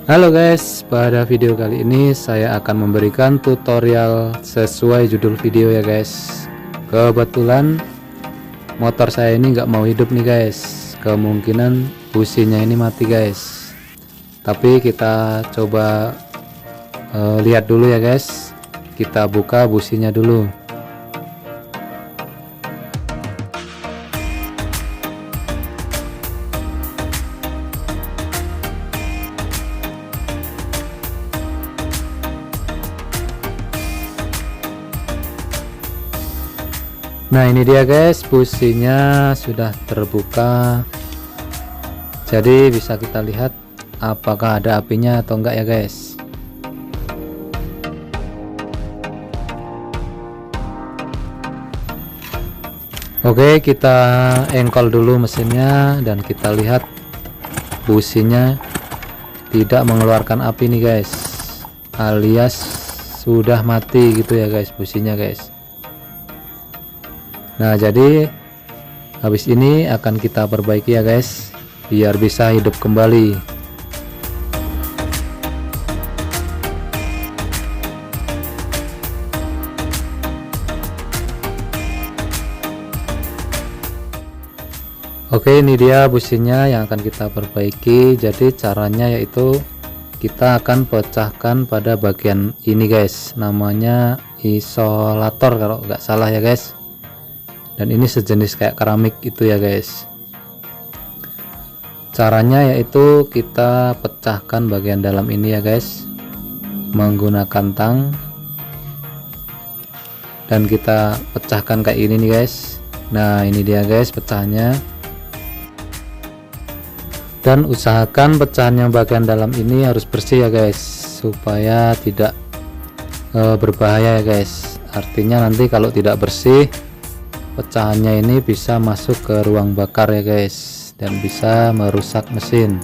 Halo guys, pada video kali ini saya akan memberikan tutorial sesuai judul video ya guys. Kebetulan motor saya ini nggak mau hidup nih guys, kemungkinan businya ini mati guys. Tapi kita coba lihat dulu ya guys, kita buka businya dulu. Nah ini dia guys, businya sudah terbuka, jadi bisa kita lihat apakah ada apinya atau enggak ya guys. Oke, kita engkol dulu mesinnya dan kita lihat businya tidak mengeluarkan api nih guys, alias sudah mati gitu ya guys businya guys. Nah jadi habis ini akan kita perbaiki ya guys, biar bisa hidup kembali. Oke, ini dia businya yang akan kita perbaiki. Jadi caranya yaitu kita akan pecahkan pada bagian ini guys, namanya isolator kalau nggak salah ya guys. Dan ini sejenis kayak keramik itu ya guys. Caranya yaitu kita pecahkan bagian dalam ini ya guys, menggunakan tang, dan kita pecahkan kayak ini nih guys. Nah ini dia guys pecahnya, dan usahakan pecahan yang bagian dalam ini harus bersih ya guys, supaya tidak berbahaya ya guys. Artinya nanti kalau tidak bersih, pecahannya ini bisa masuk ke ruang bakar ya guys, dan bisa merusak mesin.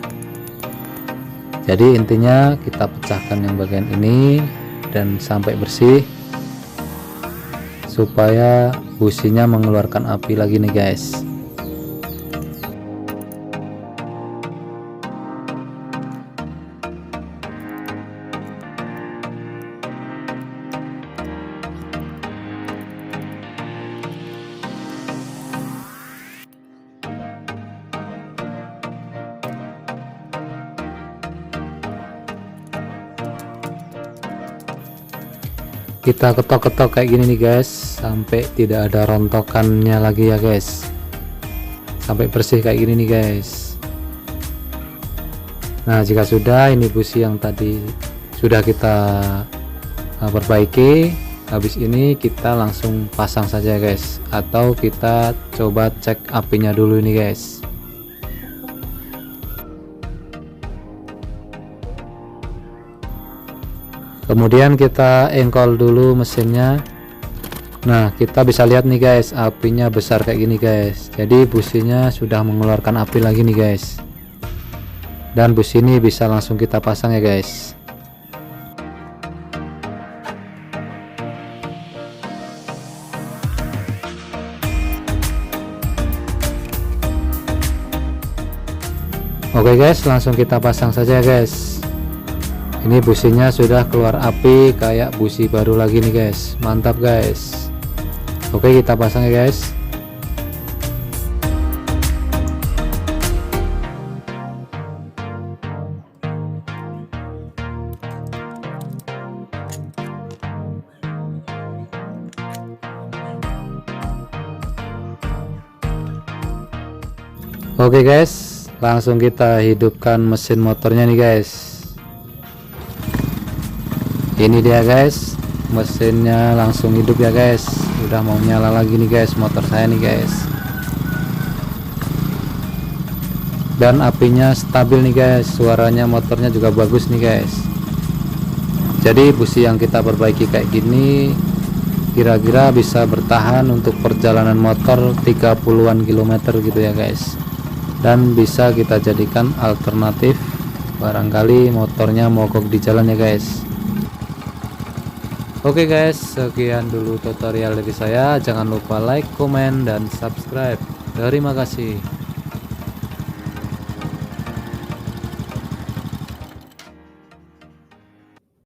Jadi intinya kita pecahkan yang bagian ini dan sampai bersih, supaya businya mengeluarkan api lagi nih guys. Kita ketok-ketok kayak gini nih guys, sampai tidak ada rontokannya lagi ya guys, sampai bersih kayak gini nih guys. Nah jika sudah, ini busi yang tadi sudah kita perbaiki, habis ini kita langsung pasang saja guys, atau kita coba cek apinya dulu ini guys. Kemudian kita engkol dulu mesinnya. Nah kita bisa lihat nih guys, apinya besar kayak gini guys, jadi businya sudah mengeluarkan api lagi nih guys. Dan bus ini bisa langsung kita pasang ya guys. Oke guys, langsung kita pasang saja guys. Ini businya sudah keluar api kayak busi baru lagi nih guys, mantap guys. Oke kita pasang ya guys. Oke guys, langsung kita hidupkan mesin motornya nih guys. Ini dia guys, mesinnya langsung hidup ya guys, udah mau nyala lagi nih guys motor saya nih guys. Dan apinya stabil nih guys, suaranya motornya juga bagus nih guys. Jadi busi yang kita perbaiki kayak gini kira-kira bisa bertahan untuk perjalanan motor 30-an kilometer gitu ya guys. Dan bisa kita jadikan alternatif barangkali motornya mogok di jalan ya guys. Oke guys, sekian dulu tutorial dari saya. Jangan lupa like, komen, dan subscribe. Terima kasih.